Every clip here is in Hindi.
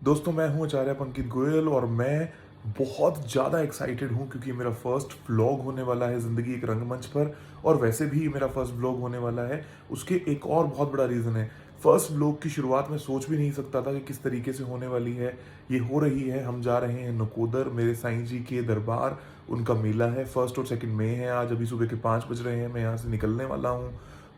दोस्तों, मैं हूं आचार्य पंकित गोयल और मैं बहुत ज़्यादा एक्साइटेड हूं क्योंकि मेरा फर्स्ट व्लॉग होने वाला है ज़िंदगी एक रंगमंच पर। और वैसे भी मेरा फर्स्ट व्लॉग होने वाला है। उसके एक और बहुत बड़ा रीज़न है। फर्स्ट व्लॉग की शुरुआत मैं सोच भी नहीं सकता था कि किस तरीके से होने वाली है। ये हो रही है। हम जा रहे हैं नकोदर, मेरे साईं जी के दरबार। उनका मेला है। फर्स्ट और सेकंड मई है आज। अभी सुबह के 5 बज रहे हैं। मैं यहाँ से निकलने वाला हूँ।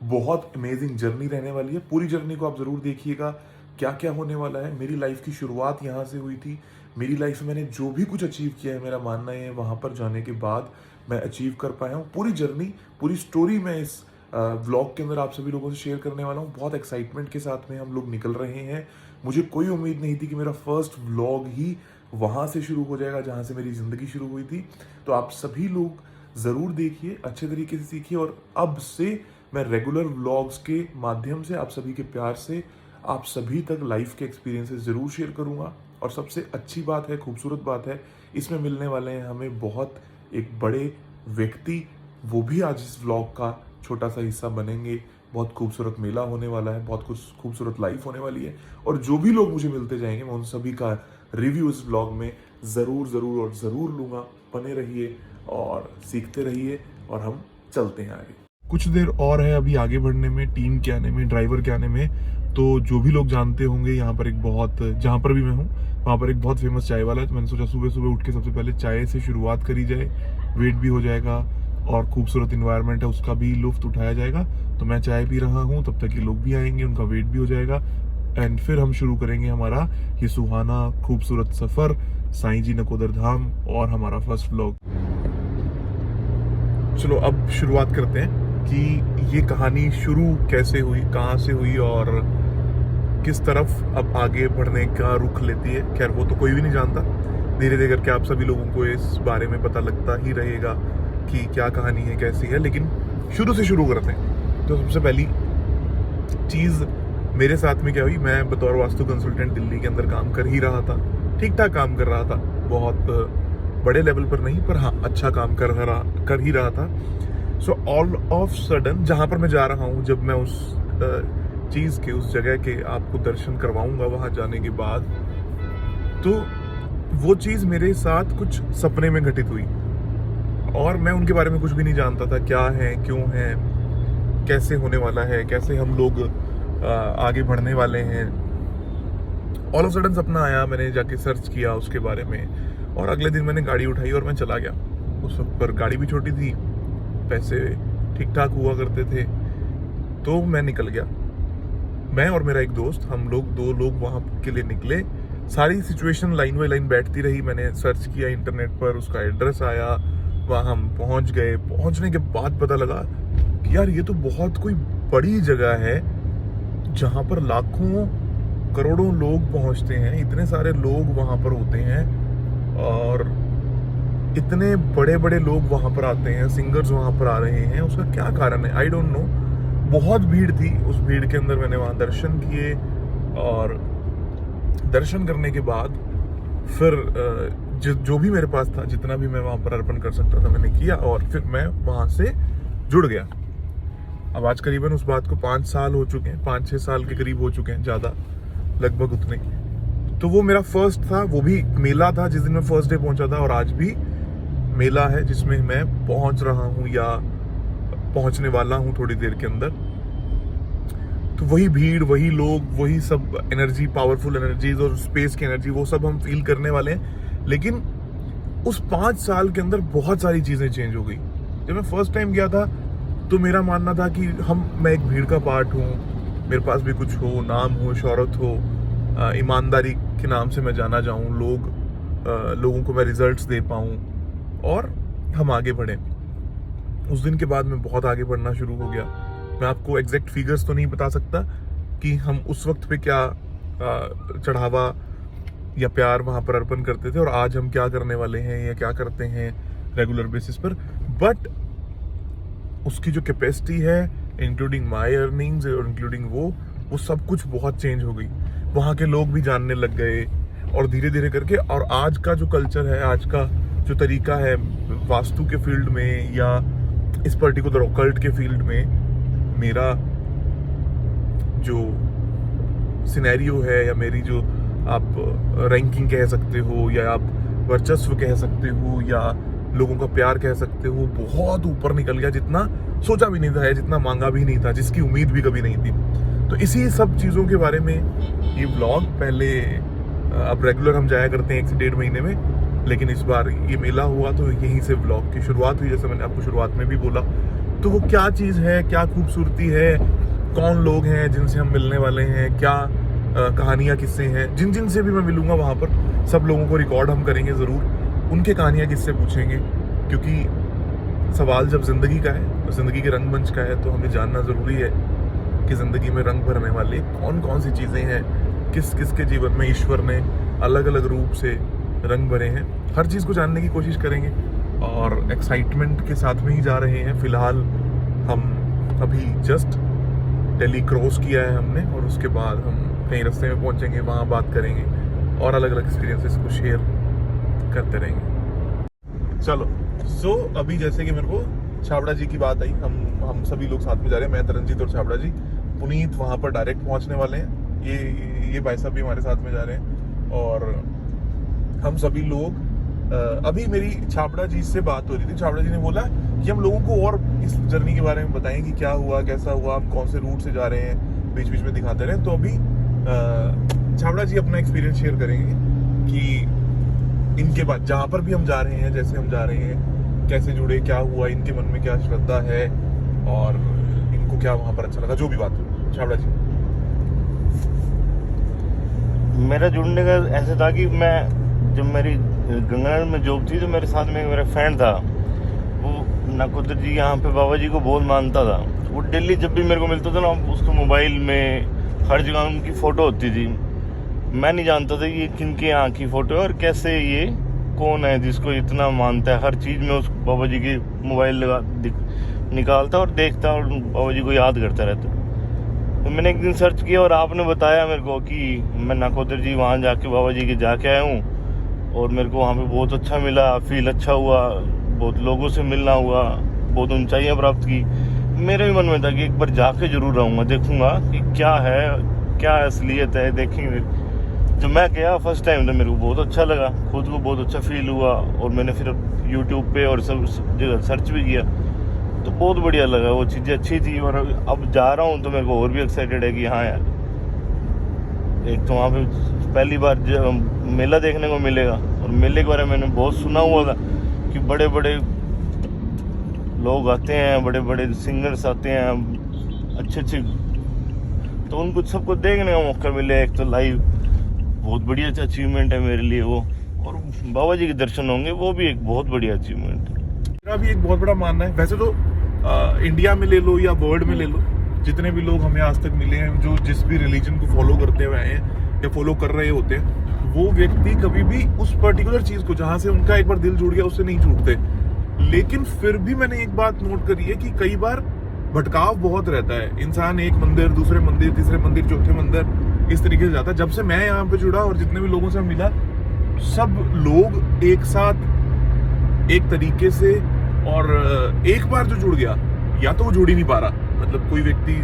बहुत अमेजिंग जर्नी रहने वाली है। पूरी जर्नी को आप ज़रूर देखिएगा। क्या क्या होने वाला है। मेरी लाइफ की शुरुआत यहाँ से हुई थी। मेरी लाइफ में मैंने जो भी कुछ अचीव किया है, मेरा मानना है वहाँ पर जाने के बाद मैं अचीव कर पाया हूँ। पूरी जर्नी, पूरी स्टोरी मैं इस व्लॉग के अंदर आप सभी लोगों से शेयर करने वाला हूँ। बहुत एक्साइटमेंट के साथ में हम लोग निकल रहे हैं। मुझे कोई उम्मीद नहीं थी कि मेरा फर्स्ट व्लॉग ही वहाँ से शुरू हो जाएगा जहाँ से मेरी ज़िंदगी शुरू हुई थी। तो आप सभी लोग ज़रूर देखिए, अच्छे तरीके से सीखिए। और अब से मैं रेगुलर व्लॉग्स के माध्यम से आप सभी के प्यार से आप सभी तक लाइफ के एक्सपीरियंसेस ज़रूर शेयर करूँगा। और सबसे अच्छी बात है, खूबसूरत बात है, इसमें मिलने वाले हैं हमें बहुत एक बड़े व्यक्ति। वो भी आज इस व्लॉग का छोटा सा हिस्सा बनेंगे। बहुत खूबसूरत मेला होने वाला है। बहुत कुछ खूबसूरत लाइफ होने वाली है। और जो भी लोग मुझे मिलते जाएंगे मैं उन सभी का रिव्यू इस व्लॉग में ज़रूर लूँगा। बने रहिए और सीखते रहिए और हम चलते हैं आगे। कुछ देर और है अभी आगे बढ़ने में, टीम के आने में, ड्राइवर के आने में। तो जो भी लोग जानते होंगे, यहाँ पर एक बहुत, जहाँ पर भी मैं हूँ वहाँ पर एक बहुत फेमस चाय वाला है। तो मैंने सोचा सुबह सुबह उठ के सबसे पहले चाय से शुरुआत करी जाए। वेट भी हो जाएगा और खूबसूरत इन्वायरमेंट है उसका भी लुफ्त उठाया जाएगा। तो मैं चाय पी रहा हूँ, तब तक ये लोग भी आएंगे, उनका वेट भी हो जाएगा। एंड फिर हम शुरू करेंगे हमारा ये सुहाना खूबसूरत सफ़र साईं जी नकोदर धाम और हमारा फर्स्ट व्लॉग। चलो अब शुरुआत करते हैं कि ये कहानी शुरू कैसे हुई, कहाँ से हुई और किस तरफ अब आगे बढ़ने का रुख लेती है। खैर वो तो कोई भी नहीं जानता। धीरे धीरे करके आप सभी लोगों को इस बारे में पता लगता ही रहेगा कि क्या कहानी है, कैसी है। लेकिन शुरू से शुरू करते हैं। तो सबसे पहली चीज़ मेरे साथ में क्या हुई, मैं बतौर वास्तु कंसल्टेंट दिल्ली के अंदर काम कर ही रहा था। ठीक ठाक काम कर रहा था, बहुत बड़े लेवल पर नहीं, पर हाँ अच्छा काम कर ही रहा था। सो ऑल ऑफ सडन जहाँ पर मैं जा रहा हूँ, जब मैं उस चीज़ के, उस जगह के आपको दर्शन करवाऊंगा वहाँ जाने के बाद, तो वो चीज़ मेरे साथ कुछ सपने में घटित हुई। और मैं उनके बारे में कुछ भी नहीं जानता था, क्या है, क्यों है, कैसे होने वाला है, कैसे हम लोग आगे बढ़ने वाले हैं। ऑल ऑफ सडन सपना आया, मैंने जाके सर्च किया उसके बारे में और अगले दिन मैंने गाड़ी उठाई और मैं चला गया। उस वक्त पर गाड़ी भी छोटी थी, पैसे ठीक ठाक हुआ करते थे, तो मैं निकल गया। मैं और मेरा एक दोस्त, हम लोग 2 लोग वहाँ के लिए निकले। सारी सिचुएशन लाइन बाई लाइन बैठती रही। मैंने सर्च किया इंटरनेट पर, उसका एड्रेस आया, वहाँ हम पहुँच गए। पहुँचने के बाद पता लगा कि यार ये तो बहुत कोई बड़ी जगह है जहाँ पर लाखों करोड़ों लोग पहुँचते हैं। इतने सारे लोग वहाँ पर होते हैं और इतने बड़े बड़े लोग वहाँ पर आते हैं, सिंगर्स वहाँ पर आ रहे हैं। उसका क्या कारण है, आई डोंट नो। बहुत भीड़ थी। उस भीड़ के अंदर मैंने वहाँ दर्शन किए और दर्शन करने के बाद फिर जो भी मेरे पास था, जितना भी मैं वहाँ पर अर्पण कर सकता था मैंने किया और फिर मैं वहाँ से जुड़ गया। अब आज करीबन उस बात को 5 साल हो चुके हैं, 5-6 साल के करीब हो चुके हैं, ज़्यादा लगभग उतने। तो वो मेरा फर्स्ट था, वो भी मेला था जिस दिन मैं फर्स्ट डे पहुंचा था। और आज भी मेला है जिसमें मैं पहुंच रहा हूं या पहुंचने वाला हूं थोड़ी देर के अंदर। तो वही भीड़, वही लोग, वही सब एनर्जी, पावरफुल एनर्जीज और स्पेस की एनर्जी, वो सब हम फील करने वाले हैं। लेकिन उस 5 साल के अंदर बहुत सारी चीज़ें चेंज हो गई। जब मैं फर्स्ट टाइम गया था तो मेरा मानना था कि मैं एक भीड़ का पार्ट हूँ, मेरे पास भी कुछ हो, नाम हो, शोहरत हो, ईमानदारी के नाम से मैं जाना जाऊँ, लोगों को मैं रिजल्ट्स दे पाऊँ और हम आगे बढ़ें। उस दिन के बाद मैं बहुत आगे बढ़ना शुरू हो गया। मैं आपको एग्जैक्ट फिगर्स तो नहीं बता सकता कि हम उस वक्त पे क्या चढ़ावा या प्यार वहाँ पर अर्पण करते थे और आज हम क्या करने वाले हैं या क्या करते हैं रेगुलर बेसिस पर। बट उसकी जो कैपेसिटी है, इंक्लूडिंग माई अर्निंग्स और इंक्लूडिंग वो सब कुछ बहुत चेंज हो गई। वहाँ के लोग भी जानने लग गए और धीरे धीरे करके। और आज का जो कल्चर है, आज का जो तरीका है वास्तु के फील्ड में या इस पर्टिकुलर ऑकल्ट के फील्ड में, मेरा जो सिनेरियो है या मेरी जो आप रैंकिंग कह सकते हो, या आप वर्चस्व कह सकते हो, या लोगों का प्यार कह सकते हो, बहुत ऊपर निकल गया, जितना सोचा भी नहीं था, जितना मांगा भी नहीं था, जिसकी उम्मीद भी कभी नहीं थी। तो इसी सब चीज़ों के बारे में ये व्लॉग। पहले अब रेगुलर हम जाया करते हैं 1 से 1.5 महीने में, लेकिन इस बार ये मेला हुआ तो यहीं से व्लॉग की शुरुआत हुई, जैसे मैंने आपको शुरुआत में भी बोला। तो वो क्या चीज़ है, क्या खूबसूरती है, कौन लोग हैं जिनसे हम मिलने वाले हैं, क्या कहानियाँ किस्से हैं, जिन जिन से भी मैं मिलूँगा वहाँ पर, सब लोगों को रिकॉर्ड हम करेंगे ज़रूर, उनके कहानियाँ किस्से पूछेंगे। क्योंकि सवाल जब ज़िंदगी का है, ज़िंदगी के रंगमंच का है, तो हमें जानना ज़रूरी है कि ज़िंदगी में रंग भरने वाले कौन कौन सी चीज़ें हैं, किस किस के जीवन में ईश्वर ने अलग अलग रूप से रंग भरे हैं। हर चीज़ को जानने की कोशिश करेंगे और एक्साइटमेंट के साथ में ही जा रहे हैं। फ़िलहाल हम अभी जस्ट दिल्ली क्रॉस किया है हमने, और उसके बाद हम कहीं रास्ते में पहुंचेंगे, वहाँ बात करेंगे और अलग अलग एक्सपीरियंसेस को शेयर करते रहेंगे। चलो, सो अभी जैसे कि मेरे को छाबड़ा जी की बात आई, हम सभी लोग साथ में जा रहे हैं, मैं, तरनजीत और छाबड़ा जी। पुनीत वहाँ पर डायरेक्ट पहुँचने वाले हैं, ये भाई साहब भी हमारे साथ में जा रहे हैं। और हम सभी लोग अभी मेरी छाबड़ा जी से बात हो रही थी। छाबड़ा जी ने बोला कि हम लोगों को और इस जर्नी के बारे में बताएं कि क्या हुआ, कैसा हुआ, हम कौन से रूट से जा रहे हैं, बीच बीच में दिखाते रहे। तो अभी छाबड़ा जी अपना एक्सपीरियंस शेयर करेंगे कि इनके बाद जहाँ पर भी हम जा रहे हैं, जैसे हम जा रहे हैं, कैसे जुड़े, क्या हुआ, इनके मन में क्या श्रद्धा है और इनको क्या वहाँ पर अच्छा लगा, जो भी बात हो। छाबड़ा जी। मेरा जुड़ने का ऐसे था कि मैं जब मेरी गंगानगर में जॉब थी तो मेरे साथ में मेरा फ्रेंड था, वो नकोदर जी यहाँ पे बाबा जी को बहुत मानता था। वो डेली जब भी मेरे को मिलता था ना, उसके मोबाइल में हर जगह उनकी फ़ोटो होती थी। मैं नहीं जानता था ये किनके यहाँ की फ़ोटो है और कैसे ये कौन है जिसको इतना मानता है। हर चीज़ में उस बाबा जी की मोबाइल निकालता और देखता और बाबा जी को याद करता रहता। तो मैंने एक दिन सर्च किया और आपने बताया मेरे को कि मैं नकोदर जी वहाँ जाके बाबा जी के जाके आया हूँ और मेरे को वहाँ पे बहुत अच्छा मिला, फील अच्छा हुआ, बहुत लोगों से मिलना हुआ, बहुत ऊंचाइयाँ प्राप्त की। मेरे भी मन में था कि एक बार जाके जरूर रहूँगा, देखूँगा कि क्या है, क्या असलियत है, देखेंगे। जब मैं गया फर्स्ट टाइम तो मेरे को बहुत अच्छा लगा, खुद को बहुत अच्छा फील हुआ। और मैंने फिर यूट्यूब पे और सब जगह सर्च भी किया तो बहुत बढ़िया लगा, वो चीज़ें अच्छी थी। और अब जा रहा हूँ तो मेरे को और भी एक्साइटेड है कि हाँ यार, एक तो वहाँ पे पहली बार मेला देखने को मिलेगा। और मेले के बारे में मैंने बहुत सुना हुआ था कि बड़े बड़े लोग आते हैं, बड़े बड़े सिंगर्स आते हैं, अच्छे अच्छे, तो उनको सबको देखने का मौका मिले। एक तो लाइव बहुत बढ़िया अचीवमेंट है मेरे लिए वो, और बाबा जी के दर्शन होंगे, वो भी एक बहुत बढ़िया अचीवमेंट है। मेरा भी एक बहुत बड़ा मानना है, वैसे तो इंडिया में ले लो या वर्ल्ड में ले लो, जितने भी लोग हमें आज तक मिले हैं जो जिस भी रिलीजन को फॉलो करते हुए आए हैं या फॉलो कर रहे होते हैं, वो व्यक्ति कभी भी उस पर्टिकुलर चीज को जहां से उनका एक बार दिल जुड़ गया उससे नहीं छूटते। लेकिन फिर भी मैंने एक बात नोट करी है कि कई बार भटकाव बहुत रहता है। इंसान एक मंदिर, दूसरे मंदिर, तीसरे मंदिर, चौथे मंदिर, इस तरीके से जाता है। जब से मैं यहाँ पे जुड़ा और जितने भी लोगों से मिला, सब लोग एक साथ एक तरीके से, और एक बार जो जुड़ गया या तो वो जुड़ ही नहीं पा रहा, मतलब कोई व्यक्ति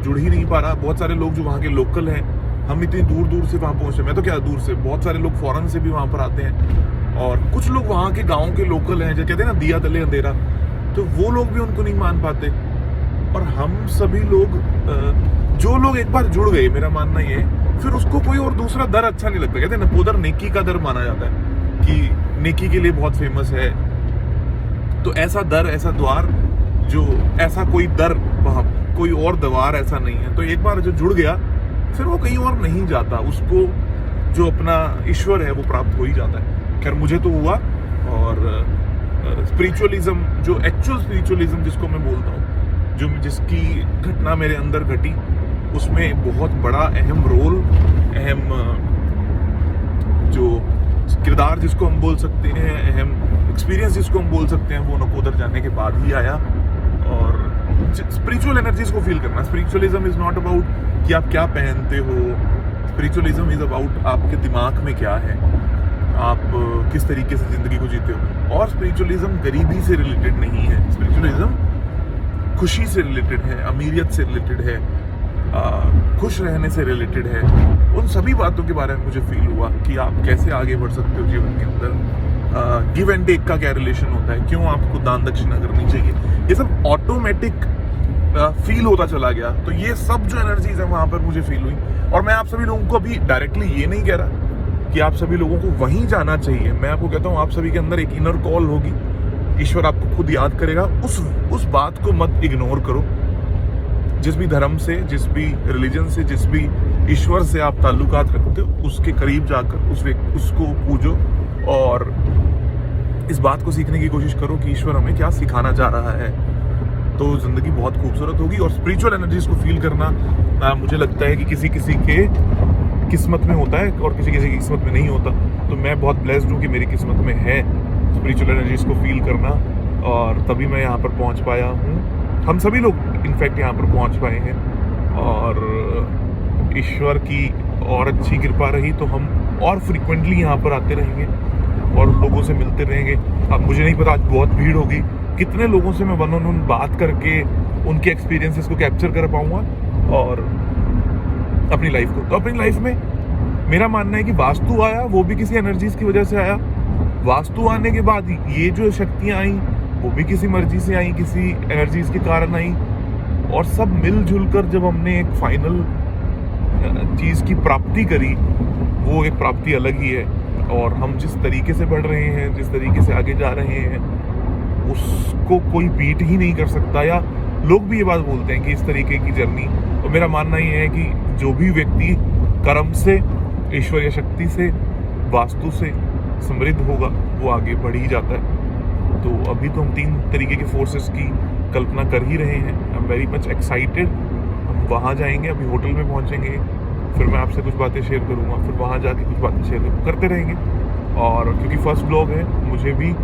जुड़ ही नहीं पा रहा। बहुत सारे लोग जो वहाँ के लोकल हैं, हम इतनी दूर दूर से वहाँ पहुँचे, मैं तो क्या दूर से, बहुत सारे लोग फॉरेन से भी वहाँ पर आते हैं। और कुछ लोग वहाँ के गाँव के लोकल हैं, जो कहते हैं ना दिया तले अंधेरा, तो वो लोग भी उनको नहीं मान पाते। और हम सभी लोग, जो लोग एक बार जुड़ गए, मेरा मानना ये है, फिर उसको कोई और दूसरा दर अच्छा नहीं लगता। कहते हैं नकोदर नेकी का दर माना जाता है कि नेकी के लिए बहुत फेमस है। तो ऐसा दर, ऐसा द्वार, जो ऐसा कोई दर, वहाँ कोई और द्वार ऐसा नहीं है। तो एक बार जो जुड़ गया फिर वो कहीं और नहीं जाता, उसको जो अपना ईश्वर है वो प्राप्त हो ही जाता है। खैर मुझे तो हुआ। और स्पिरिचुअलिज्म, जो एक्चुअल स्पिरिचुअलिज्म जिसको मैं बोलता हूँ, जो जिसकी घटना मेरे अंदर घटी, उसमें बहुत बड़ा अहम रोल, अहम जो किरदार जिसको हम बोल सकते हैं, अहम एक्सपीरियंस जिसको हम बोल सकते हैं, वो नकोदर जाने के बाद ही आया। और स्पिरिचुअल एनर्जीज को फील करना। स्पिरिचुअलिज्म इज नॉट अबाउट कि आप क्या पहनते हो, स्पिरिचुअलिज्म इज अबाउट आपके दिमाग में क्या है, आप किस तरीके से जिंदगी को जीते हो। और स्पिरिचुअलिज्म गरीबी से रिलेटेड नहीं है, स्पिरिचुअलिज्म खुशी से रिलेटेड है, अमीरियत से रिलेटेड है, खुश रहने से रिलेटेड है, उन सभी बातों के बारे में मुझे फील हुआ कि आप कैसे आगे बढ़ सकते हो जीवन के अंदर। गिव एंड टेक का क्या रिलेशन होता है, क्यों आपको दान दक्षिणा करनी चाहिए, ये सब ऑटोमेटिक फील होता चला गया। तो ये सब जो एनर्जीज है वहां पर मुझे फील हुई। और मैं आप सभी लोगों को अभी डायरेक्टली ये नहीं कह रहा कि आप सभी लोगों को वहीं जाना चाहिए। मैं आपको कहता हूँ आप सभी के अंदर एक इनर कॉल होगी, ईश्वर आपको खुद याद करेगा। उस बात को मत इग्नोर करो। जिस भी धर्म से, जिस भी रिलीजन से, जिस भी ईश्वर से आप ताल्लुकात रखते हो, उसके करीब जाकर उसको पूजो और इस बात को सीखने की कोशिश करो कि ईश्वर हमें क्या सिखाना चाह रहा है। तो जिंदगी बहुत खूबसूरत होगी। और स्पिरिचुअल एनर्जीज को फील करना मुझे लगता है कि किसी किसी के किस्मत में होता है और किसी किसी की किस्मत में नहीं होता। तो मैं बहुत ब्लेस्ड हूँ कि मेरी किस्मत में है स्पिरिचुअल एनर्जीज को फील करना, और तभी मैं यहाँ पर पहुँच पाया हूँ। हम सभी लोग इनफैक्ट यहाँ पर पहुँच पाए हैं, और ईश्वर की और अच्छी कृपा रही तो हम और फ्रिक्वेंटली यहाँ पर आते रहेंगे और लोगों से मिलते रहेंगे। अब मुझे नहीं पता आज बहुत भीड़ होगी, कितने लोगों से मैं वन ऑन वन बात करके उनके एक्सपीरियंसेस को कैप्चर कर पाऊंगा और अपनी लाइफ को। तो अपनी लाइफ में मेरा मानना है कि वास्तु आया वो भी किसी एनर्जीज की वजह से आया। वास्तु आने के बाद ये जो शक्तियां आई वो भी किसी मर्जी से आई, किसी एनर्जीज के कारण आई, और सब मिलजुल कर जब हमने एक फाइनल चीज की प्राप्ति करी, वो एक प्राप्ति अलग ही है। और हम जिस तरीके से बढ़ रहे हैं, जिस तरीके से आगे जा रहे हैं, उसको कोई बीट ही नहीं कर सकता। या लोग भी ये बात बोलते हैं कि इस तरीके की जर्नी, और मेरा मानना ये है कि जो भी व्यक्ति कर्म से, ईश्वरीय शक्ति से, वास्तु से समृद्ध होगा वो आगे बढ़ ही जाता है। तो अभी तो हम 3 तरीके के फोर्सेस की कल्पना कर ही रहे हैं। I am very much excited. हम वहाँ जाएंगे, अभी होटल में पहुँचेंगे, फिर मैं आपसे कुछ बातें शेयर करूँगा, फिर वहाँ जाके कुछ बातें शेयर करते रहेंगे। और क्योंकि फर्स्ट ब्लॉग है, मुझे भी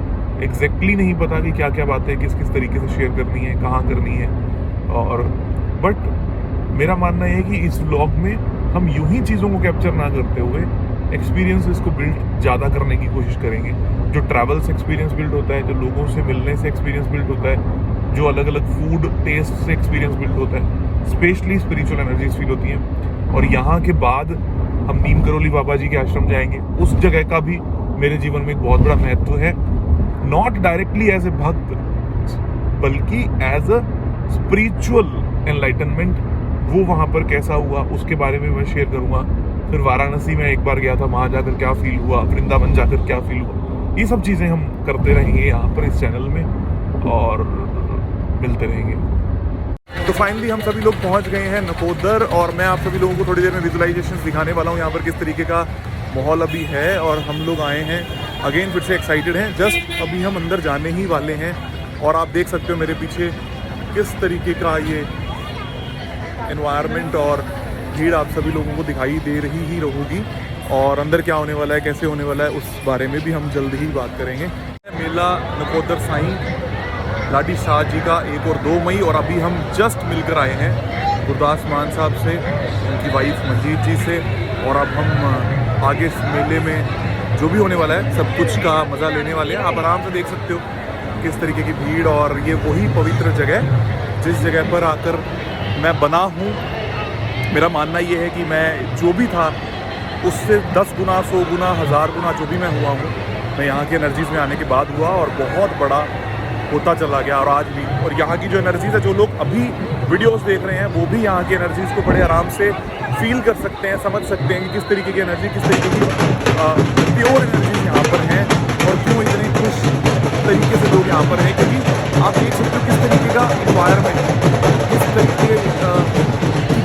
एग्जैक्टली नहीं पता कि क्या क्या बातें किस किस तरीके से शेयर करनी है, कहाँ करनी है। और बट मेरा मानना है कि इस व्लॉग में हम यूं ही चीज़ों को कैप्चर ना करते हुए एक्सपीरियंसेस को बिल्ड ज़्यादा करने की कोशिश करेंगे। जो ट्रैवल से एक्सपीरियंस बिल्ड होता है, जो लोगों से मिलने से एक्सपीरियंस बिल्ड होता है, जो अलग अलग फूड टेस्ट से एक्सपीरियंस बिल्ड होता है, स्पेशली स्पिरिचुअल एनर्जीज फील होती हैं। और यहाँ के बाद हम नीम करोली बाबा जी के आश्रम जाएंगे। उस जगह का भी मेरे जीवन में एक बहुत बड़ा महत्व है, नॉट डायरेक्टली एज ए भक्त बल्कि एज अ स्पिरिचुअल एनलाइटनमेंट। वो वहाँ पर कैसा हुआ उसके बारे में मैं शेयर करूँगा। फिर वाराणसी में एक बार गया था, वहाँ जाकर क्या फील हुआ, वृंदावन जाकर क्या फील हुआ, ये सब चीज़ें हम करते रहेंगे यहाँ पर इस चैनल में और मिलते रहेंगे। तो फाइनली हम सभी लोग पहुँच गए हैं नकोदर, और मैं आप सभी लोगों को थोड़ी देर में विजुअलाइजेशन दिखाने वाला हूँ यहाँ पर किस तरीके का माहौल अभी है। और हम लोग आए हैं अगेन, फिर से एक्साइटेड हैं। जस्ट अभी हम अंदर जाने ही वाले हैं, और आप देख सकते हो मेरे पीछे किस तरीके का ये एनवायरनमेंट और भीड़ आप सभी लोगों को दिखाई दे रही ही रहेगी। और अंदर क्या होने वाला है, कैसे होने वाला है, उस बारे में भी हम जल्द ही बात करेंगे। मेला नकोदर साईं लाडी शाह जी का 1 और 2 मई, और अभी हम जस्ट मिलकर आए हैं गुरदास मान साहब से, उनकी वाइफ मंजीत जी से। और अब हम आगे इस मेले में जो भी होने वाला है सब कुछ का मज़ा लेने वाले हैं। आप आराम से देख सकते हो किस तरीके की भीड़, और ये वही पवित्र जगह जिस जगह पर आकर मैं बना हूँ। मेरा मानना ये है कि मैं जो भी था उससे 10 गुना, 100 गुना, 1000 गुना जो भी मैं हुआ हूँ, मैं यहाँ की एनर्जीज़ में आने के बाद हुआ, और बहुत बड़ा होता चला गया। और आज भी, और यहाँ की जो एनर्जीज़ है, जो लोग अभी वीडियोस देख रहे हैं वो भी यहाँ की एनर्जीज़ को बड़े आराम से फील कर सकते हैं, समझ सकते हैं कि किस तरीके की एनर्जी, किस तरीके की प्योर एनर्जीज यहाँ पर हैं, और क्यों इतने खुश तरीके से लोग यहाँ पर हैं। क्योंकि आप देख सकते हो किस तरीके का इन्वायरमेंट, किस तरीके की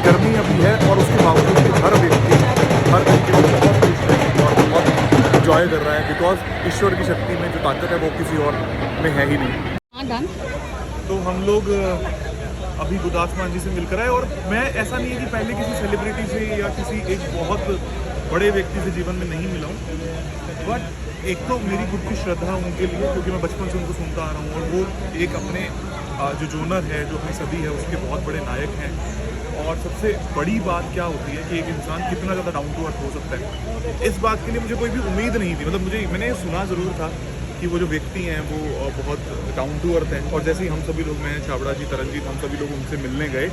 गर्मी अभी है, और उसके बावजूद भी हर व्यक्ति हर तरीके से बहुत खुश है और बहुत इंजॉय कर रहा है। बिकॉज ईश्वर की शक्ति में जो ताकत है वो किसी और में है ही नहीं। तो हम लोग अभी गुरदास मान जी से मिलकर आए, और मैं ऐसा नहीं है कि पहले किसी सेलिब्रिटी से या किसी एक बहुत बड़े व्यक्ति से जीवन में नहीं मिला हूँ। बट एक तो मेरी खुद की श्रद्धा उनके लिए, क्योंकि मैं बचपन से उनको सुनता आ रहा हूँ, और वो एक अपने जो जोनर है, जो अपनी सदी है, उसके बहुत बड़े नायक हैं। और सबसे बड़ी बात क्या होती है कि एक इंसान कितना ज़्यादा डाउन टू अर्थ हो सकता है, इस बात के लिए मुझे कोई भी उम्मीद नहीं थी। मतलब मैंने सुना ज़रूर था कि वो जो व्यक्ति हैं वो बहुत डाउन टू अर्थ हैं। और जैसे ही हम सभी लोग, मैं, छाबड़ा जी, तरनजीत, हम सभी लोग उनसे मिलने गए,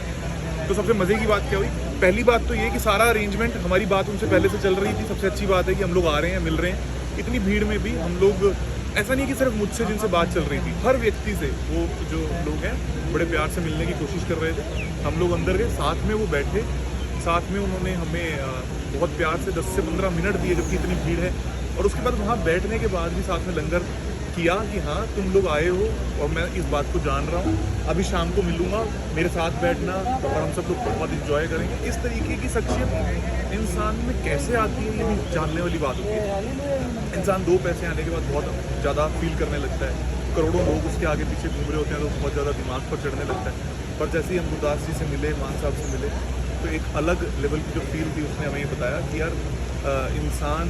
तो सबसे मज़े की बात क्या हुई, पहली बात तो ये कि सारा अरेंजमेंट, हमारी बात उनसे पहले से चल रही थी। सबसे अच्छी बात है कि हम लोग आ रहे हैं, मिल रहे हैं। इतनी भीड़ में भी हम लोग, ऐसा नहीं कि सिर्फ मुझसे जिनसे बात चल रही थी, हर व्यक्ति से, वो जो लोग हैं बड़े प्यार से मिलने की कोशिश कर रहे थे। हम लोग अंदर गए, साथ में वो बैठे, साथ में उन्होंने हमें बहुत प्यार से 10 से 15 मिनट दिए, जबकि इतनी भीड़ है। और उसके बाद वहाँ बैठने के बाद भी साथ में लंगर किया कि हाँ तुम लोग आए हो और मैं इस बात को जान रहा हूँ, अभी शाम को मिलूँगा, मेरे साथ बैठना और हम सब लोग बहुत इंजॉय करेंगे। इस तरीके की शख्सियत इंसान में कैसे आती है, ये भी जानने वाली बात होती है। इंसान 2 पैसे आने के बाद बहुत ज़्यादा फील करने लगता है, करोड़ों लोग उसके आगे पीछे घूम रहे होते हैं तो बहुत ज़्यादा दिमाग पर चढ़ने लगता है। पर जैसे ही हम गुरदास जी से मिले, मान साहब से मिले, तो एक अलग लेवल की जो फील थी, उसने हमें ये बताया कि यार इंसान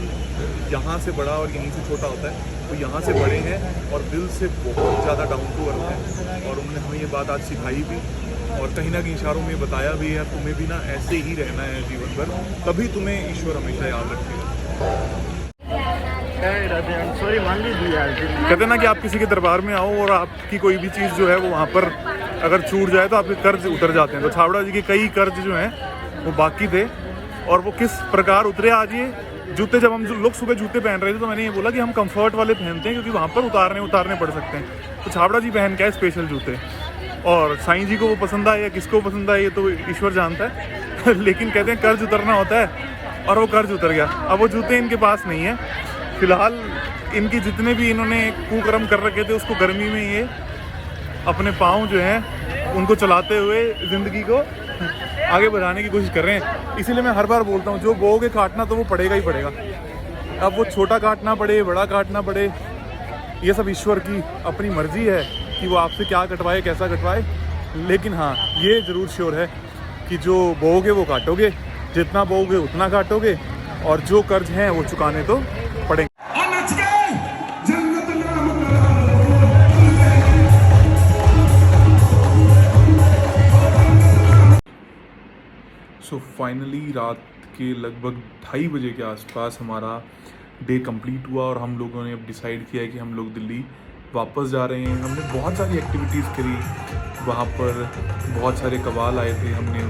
यहाँ से बड़ा और यहीं से छोटा होता है, तो यहाँ से बड़े हैं और दिल से बहुत ज़्यादा डाउन टू अर्थ है। और उन्होंने हमें ये बात आज सिखाई भी और कहीं ना कहीं इशारों में बताया भी है, तुम्हें भी ना ऐसे ही रहना है जीवन भर, तभी तुम्हें ईश्वर हमेशा याद रखेगा। सॉरी मान लीजिए यार, कहते ना कि आप किसी के दरबार में आओ और आपकी कोई भी चीज़ जो है वो वहाँ पर अगर छूट जाए तो आपके कर्ज उतर जाते हैं। तो छाबड़ा जी के कई कर्ज जो हैं वो बाकी थे और वो किस प्रकार उतरे आज ये जूते। जब हम लोग सुबह जूते पहन रहे थे तो मैंने ये बोला कि हम कंफर्ट वाले पहनते हैं क्योंकि वहाँ पर उतारने पड़ सकते हैं। तो छाबड़ा जी पहन के आए स्पेशल जूते, और साईं जी को वो पसंद आए या किसको पसंद आए ये तो ईश्वर जानता है लेकिन कहते हैं कर्ज उतरना होता है और वो कर्ज उतर गया। अब वो जूते इनके पास नहीं है फिलहाल। इनकी जितने भी इन्होंने कुकर्म कर रखे थे उसको गर्मी में ये अपने पाँव जो हैं उनको चलाते हुए ज़िंदगी को आगे बढ़ाने की कोशिश कर रहे हैं। इसीलिए मैं हर बार बोलता हूँ, जो बोओगे काटना तो वो पड़ेगा ही पड़ेगा। अब वो छोटा काटना पड़े, बड़ा काटना पड़े, ये सब ईश्वर की अपनी मर्जी है कि वो आपसे क्या कटवाए, कैसा कटवाए। लेकिन हाँ, ये ज़रूर श्योर है कि जो बोओगे वो काटोगे, जितना बोओगे उतना काटोगे, और जो कर्ज हैं वो चुकाने तो पड़ेंगे। सो फाइनली रात के लगभग 2:30 बजे के आसपास हमारा डे कंप्लीट हुआ और हम लोगों ने अब डिसाइड किया कि हम लोग दिल्ली वापस जा रहे हैं। हमने बहुत सारी एक्टिविटीज़ करी, वहाँ पर बहुत सारे कवाल आए थे, हमने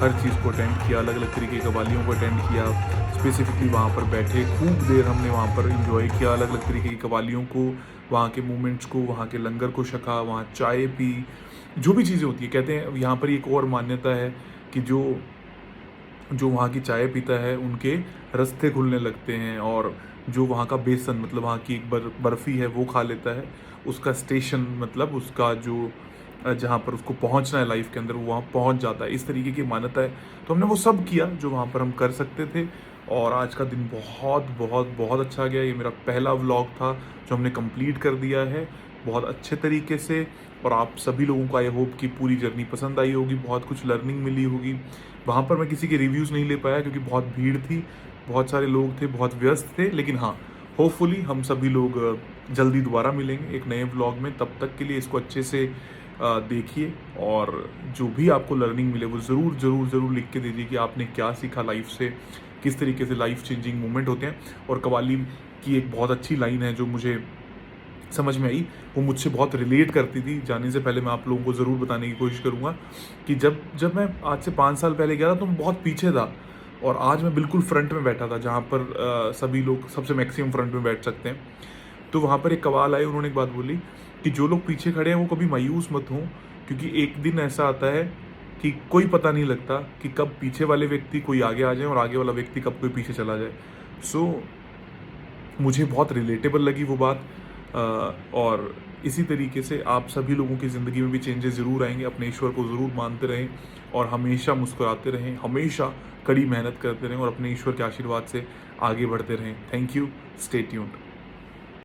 हर चीज़ को अटेंड किया, अलग अलग तरीके के कवालियों को अटेंड किया। स्पेसिफिकली वहाँ पर बैठे खूब देर हमने वहाँ पर इंजॉय किया, अलग अलग तरीके की कवालियों को, वहाँ के मूवमेंट्स को, वहाँ के लंगर को छका, वहाँ चाय पी, जो भी चीज़ें होती है। कहते हैं यहाँ पर एक और मान्यता है कि जो वहाँ की चाय पीता है उनके रास्ते खुलने लगते हैं, और जो वहाँ का बेसन मतलब वहाँ की एक बर्फ़ी है वो खा लेता है, उसका स्टेशन मतलब उसका जो जहाँ पर उसको पहुँचना है लाइफ के अंदर वो वहाँ पहुँच जाता है। इस तरीके की मान्यता है। तो हमने वो सब किया जो वहाँ पर हम कर सकते थे, और आज का दिन बहुत बहुत बहुत अच्छा गया। ये मेरा पहला व्लॉग था जो हमने कंप्लीट कर दिया है बहुत अच्छे तरीके से, और आप सभी लोगों को आई होप कि पूरी जर्नी पसंद आई होगी, बहुत कुछ लर्निंग मिली होगी। वहाँ पर मैं किसी के रिव्यूज़ नहीं ले पाया क्योंकि बहुत भीड़ थी, बहुत सारे लोग थे, बहुत व्यस्त थे। लेकिन हाँ, होपफुली हम सभी लोग जल्दी दोबारा मिलेंगे एक नए व्लॉग में। तब तक के लिए इसको अच्छे से देखिए, और जो भी आपको लर्निंग मिले वो ज़रूर ज़रूर ज़रूर लिख के दीजिए कि आपने क्या सीखा लाइफ से, किस तरीके से लाइफ चेंजिंग मोमेंट होते हैं। और कवाली की एक बहुत अच्छी लाइन है जो मुझे समझ में आई, वो मुझसे बहुत रिलेट करती थी। जाने से पहले मैं आप लोगों को ज़रूर बताने की कोशिश करूँगा कि जब मैं आज से 5 साल पहले गया था तो मैं बहुत पीछे था, और आज मैं बिल्कुल फ्रंट में बैठा था जहाँ पर सभी लोग सबसे मैक्सिमम फ्रंट में बैठ सकते हैं। तो वहाँ पर एक कवाल आए, उन्होंने एक बात बोली कि जो लोग पीछे खड़े हैं वो कभी मायूस मत हों, क्योंकि एक दिन ऐसा आता है कि कोई पता नहीं लगता कि कब पीछे वाले व्यक्ति कोई आगे आ जाए और आगे वाला व्यक्ति कब कोई पीछे चला जाए। सो मुझे बहुत रिलेटेबल लगी वो बात, और इसी तरीके से आप सभी लोगों की ज़िंदगी में भी चेंजेस ज़रूर आएंगे। अपने ईश्वर को ज़रूर मानते रहें और हमेशा मुस्कुराते रहें, हमेशा कड़ी मेहनत करते रहें और अपने ईश्वर के आशीर्वाद से आगे बढ़ते रहें। Thank you, stay tuned.